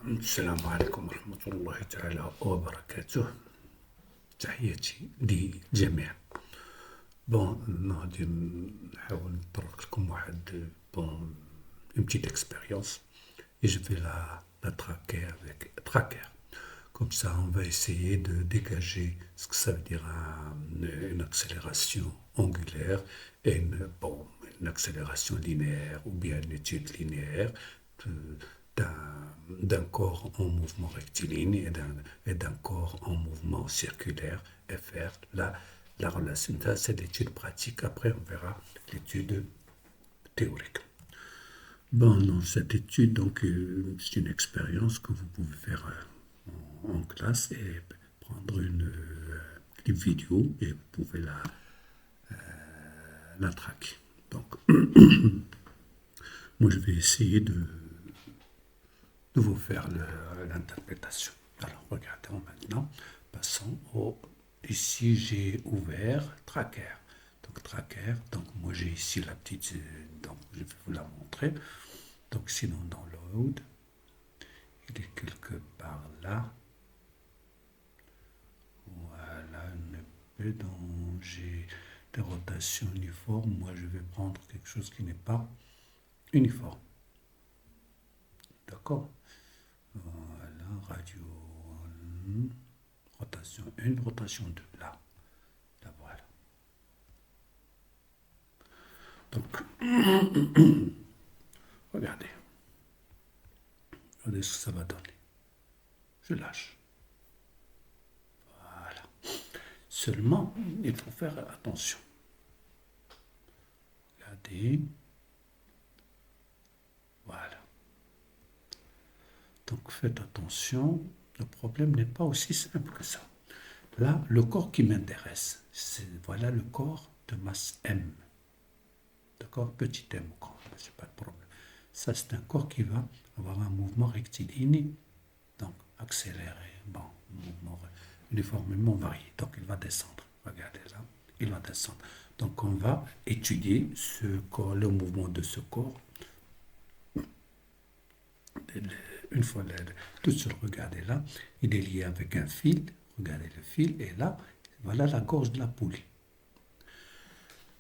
السلام عليكم ورحمة الله تعالى وبركاته. تحياتي للجميع. غادي نحاول نطرق لكم واحد une petite expérience et je vais la traquer avec tracker. Comme ça, on va essayer de dégager ce que ça veut dire une accélération angulaire et une accélération linéaire ou bien une étude linéaire d'un corps en mouvement rectiligne et d'un corps en mouvement circulaire et faire la relation. Ça, c'est l'étude pratique. Après, on verra l'étude théorique. Dans cette étude, c'est une expérience que vous pouvez faire en classe et prendre une vidéo et vous pouvez la traquer. Donc, moi, je vais essayer de vous faire l'interprétation. Alors, regardons maintenant. Passons ici, j'ai ouvert Tracker. Donc, Tracker. Donc, moi, j'ai ici la petite... donc, je vais vous la montrer. Donc, sinon, dans Load, il est quelque part là. Voilà, un peu dont j'ai des rotations uniformes. Moi, je vais prendre quelque chose qui n'est pas uniforme. D'accord? Voilà, radio, rotation 1, rotation 2, là. Là, voilà. Donc, regardez. Regardez ce que ça va donner. Je lâche. Voilà. Seulement, il faut faire attention. Regardez. Voilà. Donc, faites attention. Le problème n'est pas aussi simple que ça. Là, le corps qui m'intéresse, voilà le corps de masse M. D'accord? Petit m ou grand, c'est pas de problème. Ça, c'est un corps qui va avoir un mouvement rectiligne, donc accéléré, mouvement uniformément varié. Donc, il va descendre. Regardez là, il va descendre. Donc, on va étudier ce corps, le mouvement de ce corps. Une fois tout seul, regardez là, il est lié avec un fil. Regardez le fil, et là, voilà la gorge de la poulie.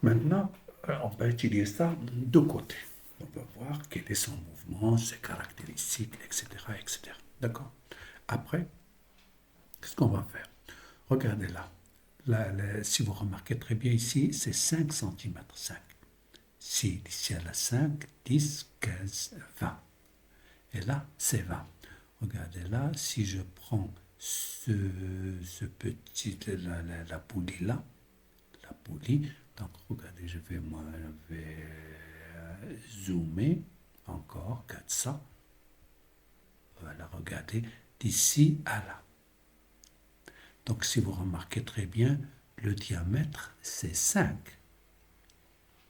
Maintenant, on va étudier ça de deux côtés. On va voir quel est son mouvement, ses caractéristiques, etc. etc. D'accord? Après, qu'est-ce qu'on va faire? Regardez là. Si vous remarquez très bien ici, c'est 5 cm. 5. Si ici elle a 5, 10, 15, 20. Et là, c'est 20. Regardez là, si je prends ce petit, la poulie là, la poulie, donc regardez, je vais zoomer encore, 400. Voilà, regardez, d'ici à là. Donc si vous remarquez très bien, le diamètre, c'est 5.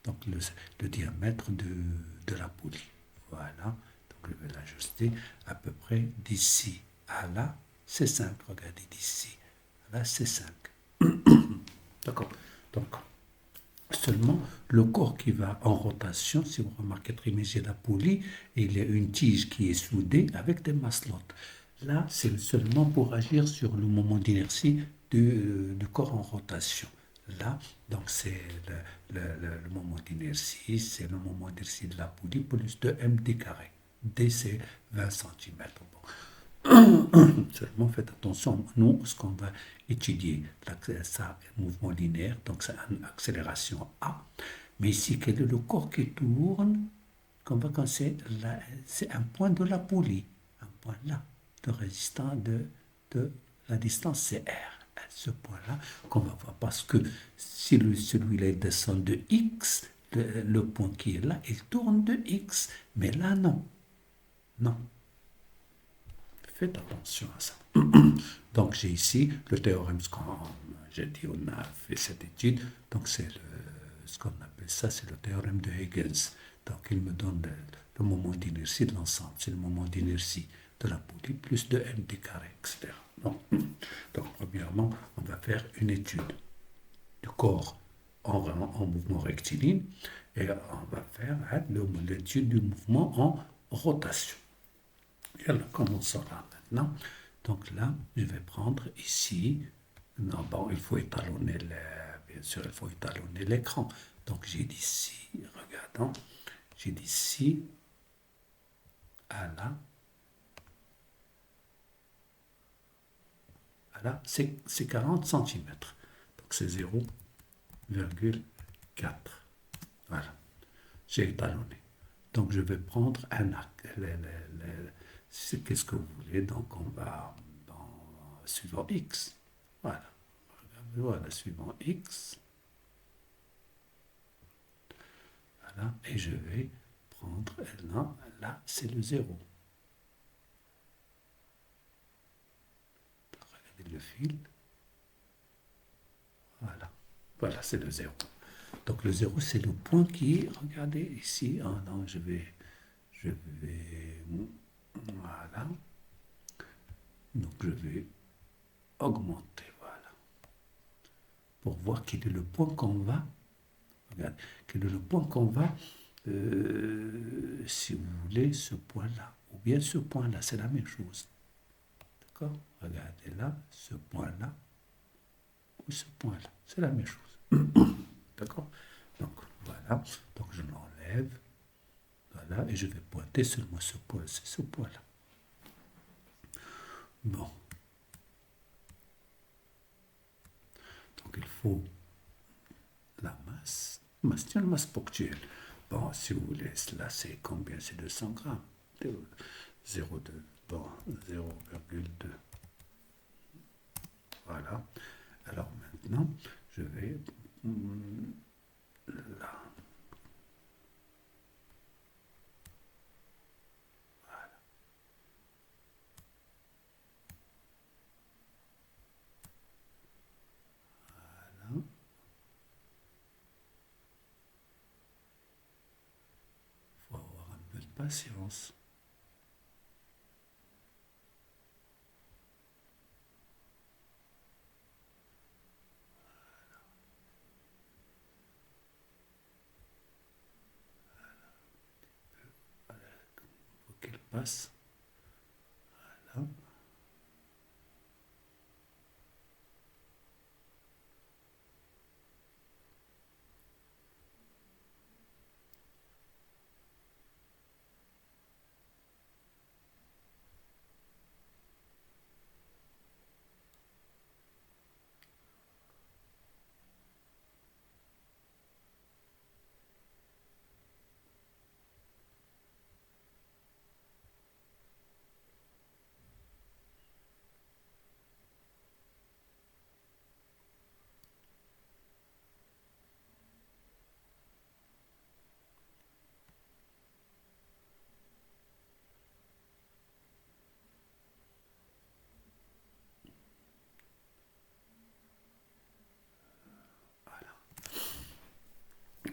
Donc le diamètre de la poulie. Voilà. Je vais l'ajuster à peu près d'ici à là, c'est 5. Regardez, d'ici à là, c'est 5. D'accord. Donc, seulement le corps qui va en rotation, si vous remarquez très bien, j'ai la poulie, et il y a une tige qui est soudée avec des maslottes. Là, c'est seulement pour agir sur le moment d'inertie du corps en rotation. Là, donc c'est le moment d'inertie, c'est le moment d'inertie de la poulie plus de md carré. D, c'est 20 cm. Bon. Seulement faites attention, nous, ce qu'on va étudier, ça, mouvement linéaire, donc c'est une accélération A. Mais ici, quel est le corps qui tourne? Quand c'est un point de la poulie, un point là, de résistance de la distance, c'est R. Ce point-là qu'on va voir, parce que si celui-là descend de X, le point qui est là, il tourne de X, mais là, non. Non. Faites attention à ça. Donc, j'ai ici le théorème, j'ai dit, on a fait cette étude. Donc, c'est ce qu'on appelle ça, c'est le théorème de Huygens. Donc, il me donne le moment d'inertie de l'ensemble. C'est le moment d'inertie de la poulie plus de md carré, etc. Donc, premièrement, on va faire une étude du corps en mouvement rectiligne et on va faire l'étude du mouvement en rotation. Et alors, commençons là maintenant. Donc là, je vais prendre ici. Non, bon, il faut étalonner, bien sûr, il faut étalonner l'écran. Donc j'ai d'ici, regardons, j'ai d'ici à là, c'est 40 centimètres. Donc c'est 0,4. Voilà, j'ai étalonné. Donc je vais prendre un acte. Qu'est-ce que vous voulez? Donc on va dans suivant X. Voilà. Voilà, suivant X. Voilà. Et je vais prendre, là c'est le 0. Regardez le fil. Voilà. Voilà, c'est le 0. Donc le 0, c'est le point qui est, regardez ici. Ah non, je vais, voilà. Donc je vais augmenter, voilà. Pour voir quel est le point qu'on va, regarde, quel est le point qu'on va, si vous voulez, ce point-là, ou bien ce point-là, c'est la même chose. D'accord? Regardez là, ce point-là, ou ce point-là, c'est la même chose. D'accord? Donc voilà, donc je l'enlève, voilà, et je vais pointer seulement ce point, c'est ce point-là. Bon. Donc il faut la masse, c'est une masse ponctuelle. Bon, si vous voulez, là c'est combien? C'est 200 grammes. 0,2. Bon, 0,2. Voilà. Alors maintenant, je vais là. Voilà. Il faut avoir un peu de patience. Il faut qu'elle passe.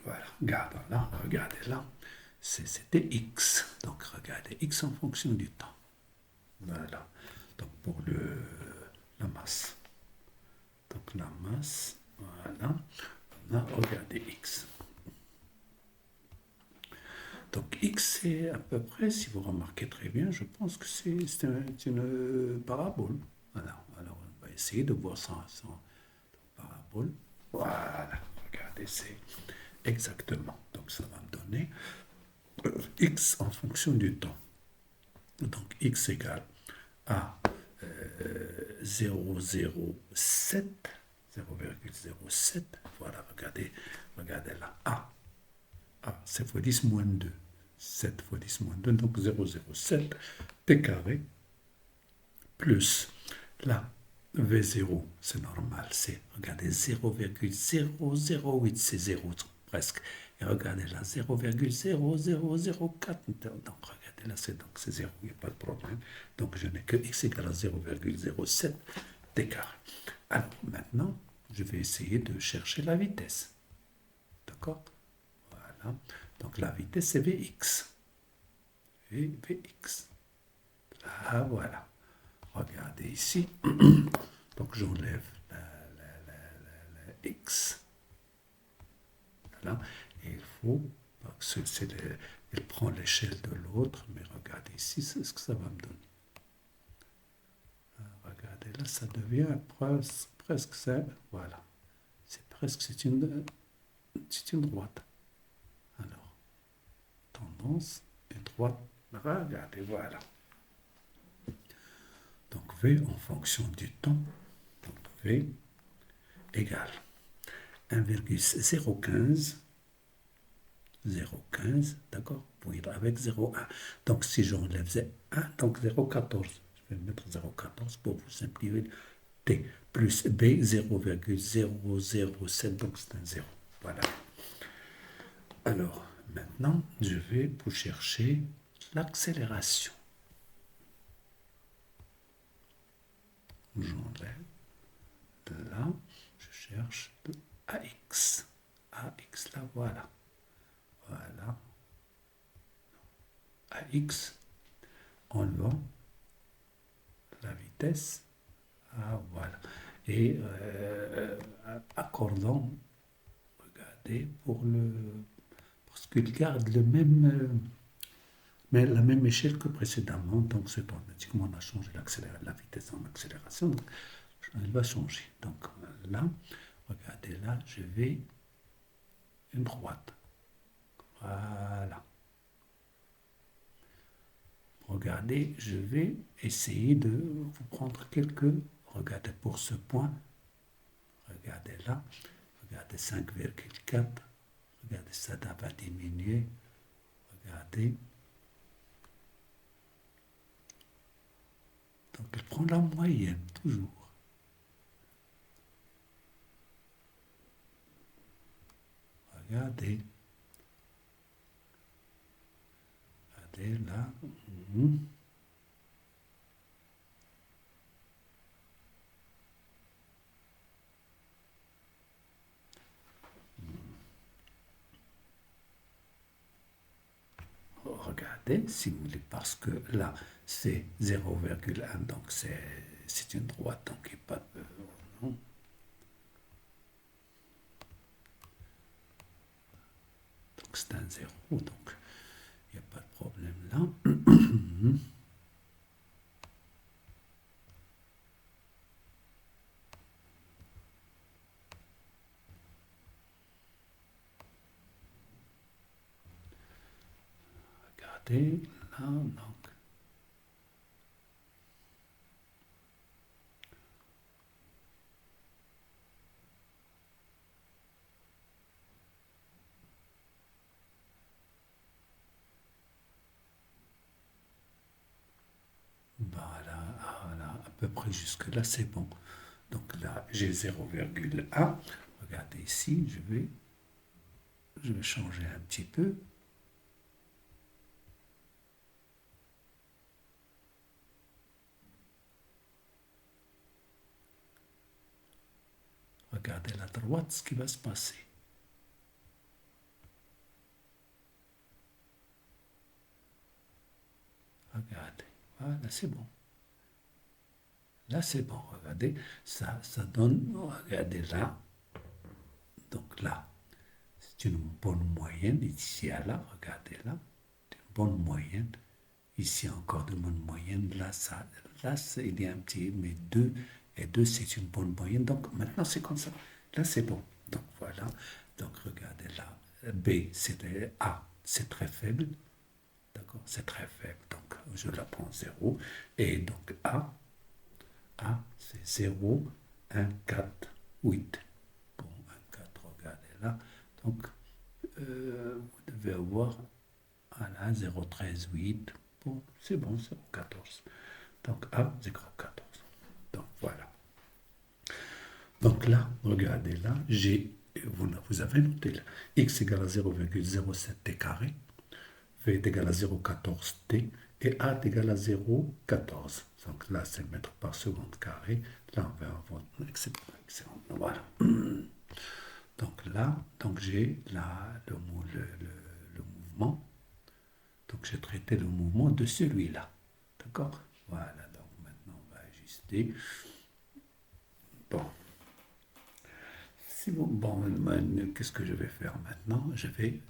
Voilà. Voilà, regardez là, c'était X. Donc regardez, X en fonction du temps. Voilà. Donc pour la masse. Donc la masse, voilà. Là, regardez X. Donc X, c'est à peu près, si vous remarquez très bien, je pense que c'est une parabole. Voilà. Alors on va essayer de voir ça sans parabole. Voilà, regardez, c'est exactement. Donc ça va me donner X en fonction du temps. Donc X égale à 0,07. 0,07. Voilà, regardez là. A, c'est fois 10 moins 2. 7 fois 10 moins 2, donc 0,07 t carré plus là, V0, c'est normal, c'est, regardez, 0,008, c'est 0 presque. Et regardez là, 0,0004. Donc regardez là, c'est 0, il n'y a pas de problème. Donc je n'ai que x égale à 0,07 t carré. Alors maintenant, je vais essayer de chercher la vitesse. D'accord? Voilà. Donc la vitesse, c'est Vx. Vx. Là, voilà. Regardez ici. Donc j'enlève la x. Voilà. Et il faut, c'est Il prend l'échelle de l'autre, mais regardez ici, c'est ce que ça va me donner. Regardez, là, ça devient presque ça. Voilà. C'est une droite. Alors, tendance et droite. Regardez, voilà. Donc V en fonction du temps. Donc V égale 1,015. 0,15, d'accord? Pour ir avec 0,1. Donc si j'enlève 1, donc 0,14. Je vais mettre 0,14 pour vous simplifier. T plus B 0,007, donc c'est un 0. Voilà. Alors, maintenant, je vais vous chercher l'accélération. J'enlève là, je cherche AX. AX là, voilà. Voilà. AX, enlevant la vitesse. Ah, voilà. Et accordant, regardez, parce qu'il garde mais la même échelle que précédemment, donc c'est automatiquement on a changé la vitesse en accélération, donc elle va changer. Donc là, regardez là, je vais une droite. Voilà. Regardez, je vais essayer de vous prendre quelques, regardez pour ce point, regardez là, regardez 5,4, regardez ça va diminuer, regardez. Donc elle prend la moyenne, toujours. Regardez. Regardez là. Regardez, si vous voulez, parce que là, c'est 0,1, donc c'est une droite, donc il n'y a pas de... Non. Donc c'est un 0, donc il n'y a pas de problème là. Regardez, là, donc... Voilà, à peu près jusque-là, c'est bon. Donc là, j'ai 0,1. Regardez ici, je vais changer un petit peu. Regardez à droite ce qui va se passer. Regardez, voilà, c'est bon. Là, c'est bon, regardez, ça donne, regardez là, donc là, c'est une bonne moyenne, ici à là, regardez là, une bonne moyenne, ici encore de bonne moyenne, là, il y a un petit, mais 2 et 2, c'est une bonne moyenne, donc maintenant c'est comme ça, là c'est bon, donc voilà, donc regardez là, B, c'est A, c'est très faible, d'accord, c'est très faible, donc je la prends 0, et donc A, c'est 0, 1, 4, 8. Bon, 1, 4, regardez là. Donc, vous devez avoir voilà, 0, 13, 8. Bon, c'est bon, 0, 14. Donc, A, 0, 14. Donc, voilà. Donc là, regardez là, vous avez noté là, x égale à 0,07 t carré, v est égal à 0,14 t, et a est égal à 0,14. Donc là, c'est mètres par seconde carré. Là, on va avoir excellent. Voilà. Donc là, j'ai le mouvement. Donc j'ai traité le mouvement de celui-là. D'accord? Voilà. Donc maintenant, on va ajuster. Bon. Bon, qu'est-ce que je vais faire maintenant? Je vais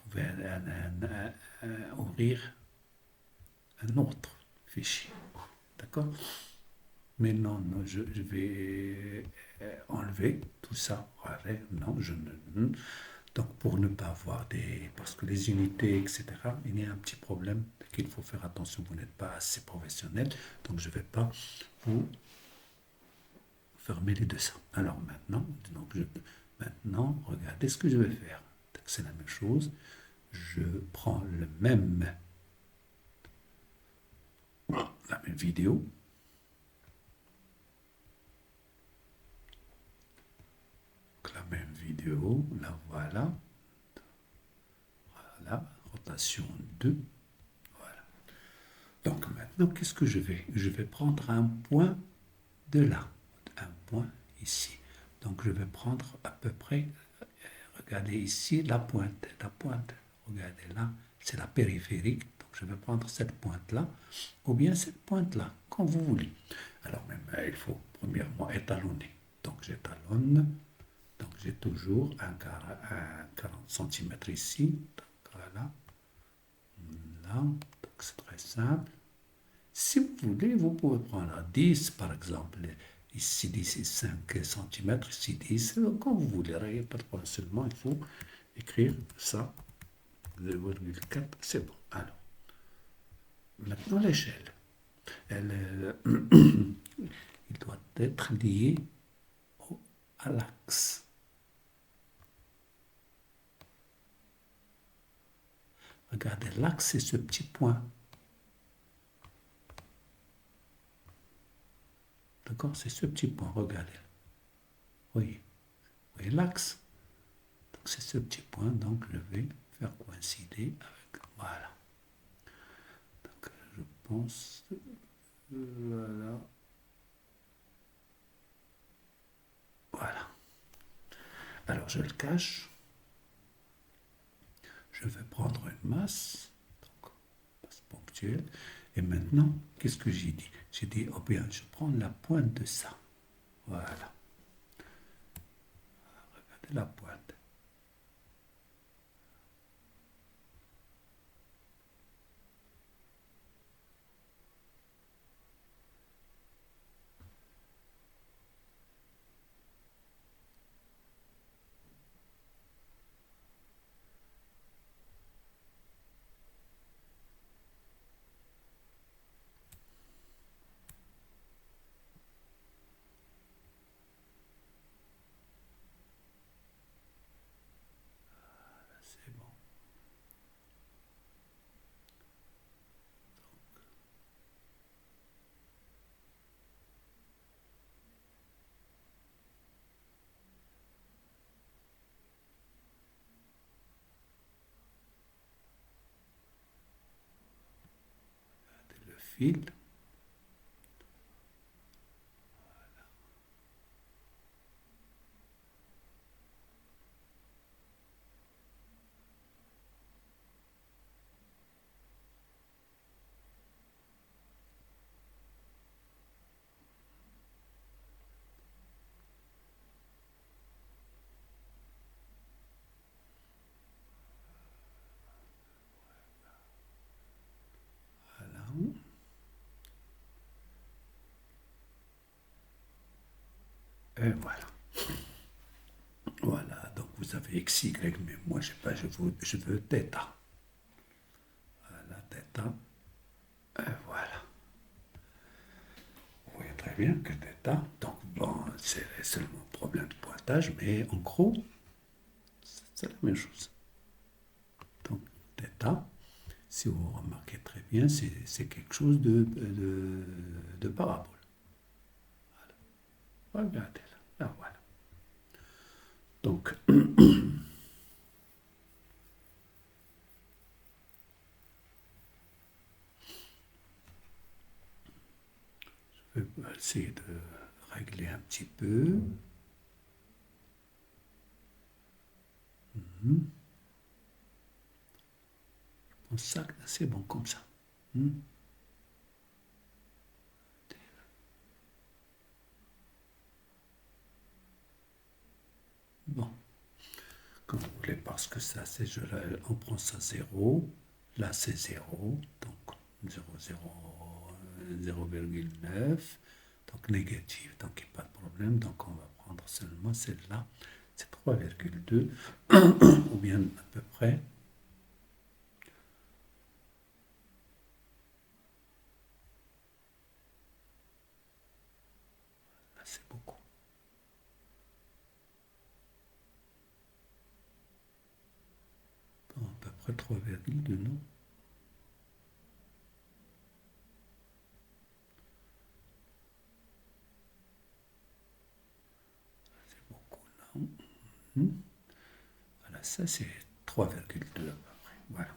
pouvez ouvrir un autre fichier. D'accord? Mais non, non, je vais enlever tout ça. Voilà, non, je ne. Donc, pour ne pas avoir des. Parce que les unités, etc., il y a un petit problème qu'il faut faire attention. Vous n'êtes pas assez professionnel. Donc, je ne vais pas vous fermer les deux ça. Alors, maintenant, maintenant, regardez ce que je vais faire. C'est la même chose. Je prends la même vidéo. La même vidéo, la voilà. Voilà, rotation 2. Voilà. Donc maintenant, qu'est-ce que je vais? Je vais prendre un point de là, un point ici. Donc je vais prendre à peu près, regardez ici, la pointe. Regardez là, c'est la périphérique. Donc je vais prendre cette pointe-là, ou bien cette pointe-là, quand vous voulez. Alors même, il faut premièrement étalonner. Donc j'étalonne. Donc j'ai toujours un 40 cm ici. Donc, voilà. Là, donc c'est très simple. Si vous voulez, vous pouvez prendre 10 par exemple. Ici 10 et 5 cm, ici 10. Quand vous voulez, il n'y a pas de problème. Seulement, il faut écrire ça. 0,4, c'est bon. Alors, maintenant l'échelle. Elle, il doit être lié à l'axe. Regardez, l'axe, c'est ce petit point. D'accord? C'est ce petit point, regardez. Oui. Vous voyez l'axe? Donc c'est ce petit point, donc je vais faire coïncider avec. Voilà. Donc je pense. Voilà. Voilà. Alors je le cache. Je vais prendre une masse. Donc, masse ponctuelle. Et maintenant, qu'est-ce que j'ai dit? J'ai dit, oh bien, je prends la pointe de ça. Voilà. Regardez la pointe. C'est bon. Regardez le fil. Voilà. Et voilà. Voilà, donc vous avez x, y, mais moi je sais pas, je veux θ. Voilà, θ. Et voilà. Vous voyez très bien que θ, donc bon, c'est seulement un problème de pointage, mais en gros, c'est la même chose. Donc θ, si vous remarquez très bien, c'est quelque chose de parabole. Voilà. Regardez là, là voilà. Donc, je vais essayer de régler un petit peu. Je pense ça, c'est bon comme ça. Bon. Comme vous voulez, parce que ça, c'est, on prend ça 0, là c'est 0, donc 0,9, donc négatif, donc il n'y a pas de problème, donc on va prendre seulement celle-là, c'est 3,2, ou bien à peu près. Là c'est beaucoup. Bon, à peu près 3,2, non? C'est beaucoup, non? Voilà, ça c'est 3,2 à peu près. Voilà.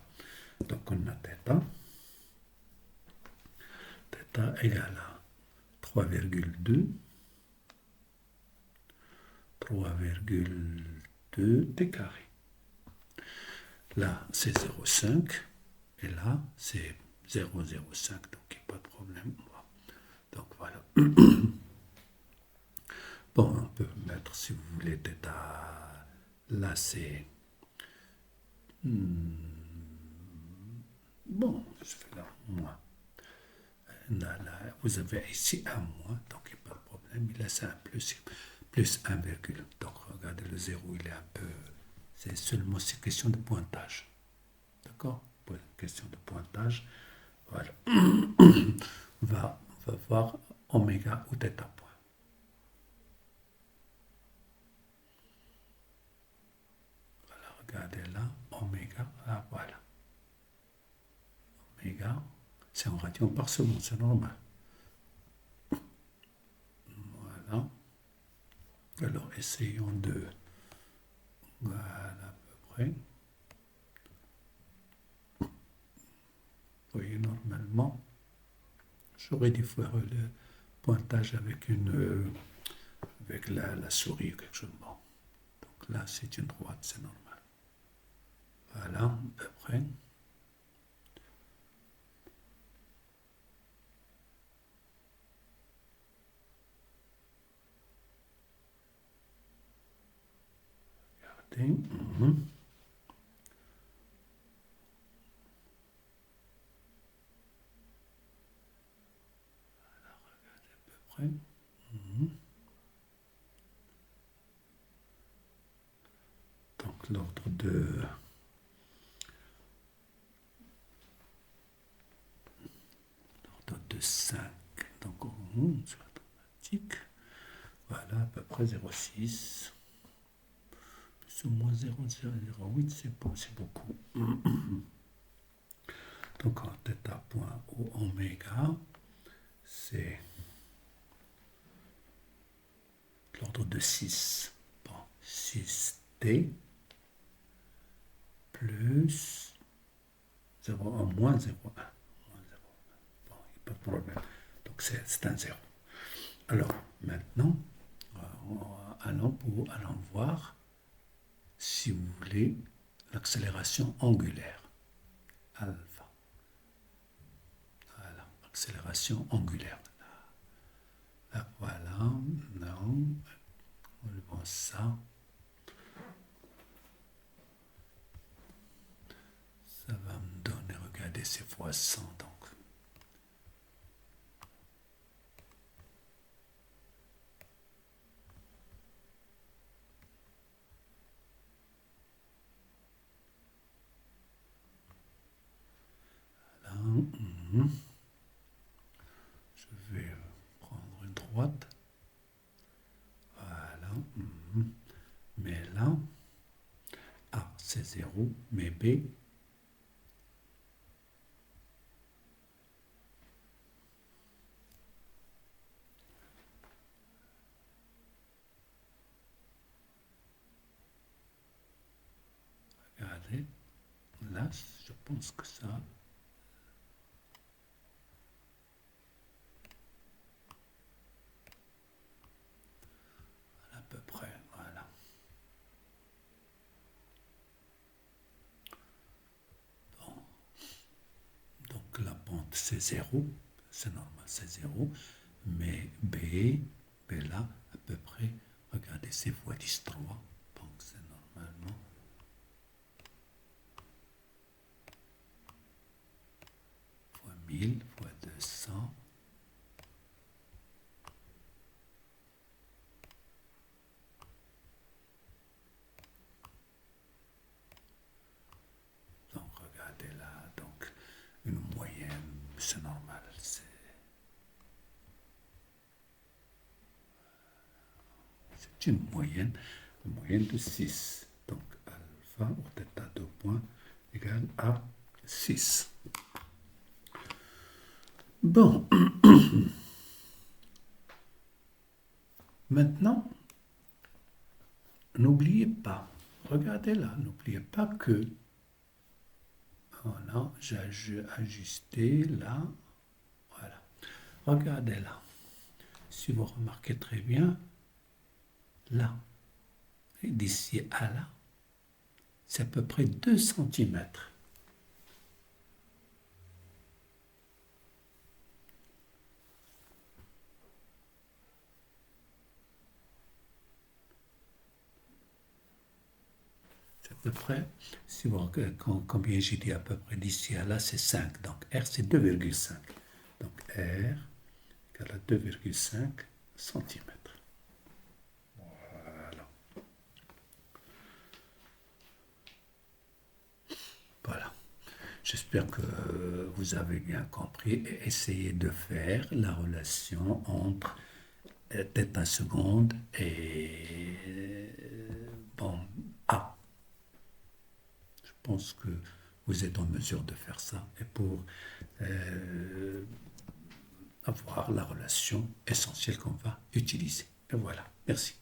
Donc on a θ. Θ égale à 3,2. 3,2 t carré. Là, c'est 0,5. Et là, c'est 0,05. Donc, il n'y a pas de problème. Donc, voilà. Bon, on peut mettre, si vous voulez, θ. Là, c'est... Bon, je fais là, moins. Là, vous avez ici un moins, donc il n'y a pas de problème. Il laisse un plus 1, donc regardez le 0, il est un peu... C'est seulement une question de pointage. D'accord? Pour une question de pointage. Voilà. On va voir oméga ou θ point. Voilà, regardez là, oméga, ah, voilà. Oméga, c'est en radian par seconde, c'est normal. Voilà. Alors, essayons de... Voilà, à peu près. Vous voyez, normalement, j'aurais dû faire le pointage avec avec la souris ou quelque chose. Bon. Donc là, c'est une droite, c'est normal. Voilà, à peu près. Regardez. Près. Donc l'ordre de 5. Donc c'est automatique. Voilà, à peu près 0,6. Plus ou moins 0,008, c'est beaucoup. Donc en θ point ou oméga, c'est l'ordre de 6. Bon, 6t plus 0,1 moins 0,1. Bon, il n'y a pas de problème. Donc c'est un 0. Alors maintenant, allons voir, si vous voulez, l'accélération angulaire. Alpha. Voilà, accélération angulaire. Là, voilà, non, enlevons ça. Ça va me donner, regardez, c'est fois 100, donc. Là, je vais prendre une droite. Voilà. Mais là, A, c'est 0, mais B, regardez, là, je pense que ça... à peu près, voilà. Bon. Donc la pente, c'est 0, c'est normal, c'est 0, mais B là, à peu près, regardez, c'est fois 10, 3, donc c'est normalement 1000 fois 200. Donc, regardez là, donc une moyenne, c'est normal, c'est une moyenne de 6. Donc, alpha ou θ 2 points égale à 6. Bon, maintenant, n'oubliez pas, regardez là, n'oubliez pas que voilà, j'ai ajusté là, voilà. Regardez là, si vous remarquez très bien, là, d'ici à là, c'est à peu près 2 cm. C'est à peu près, si vous regardez combien j'ai dit à peu près d'ici à là, c'est 5. Donc R, c'est 2,5. Donc R égale à 2,5 cm. Voilà. Voilà. J'espère que vous avez bien compris et essayez de faire la relation entre θ seconde et bon, A. Je pense que vous êtes en mesure de faire ça et pour avoir la relation essentielle qu'on va utiliser. Et voilà, merci.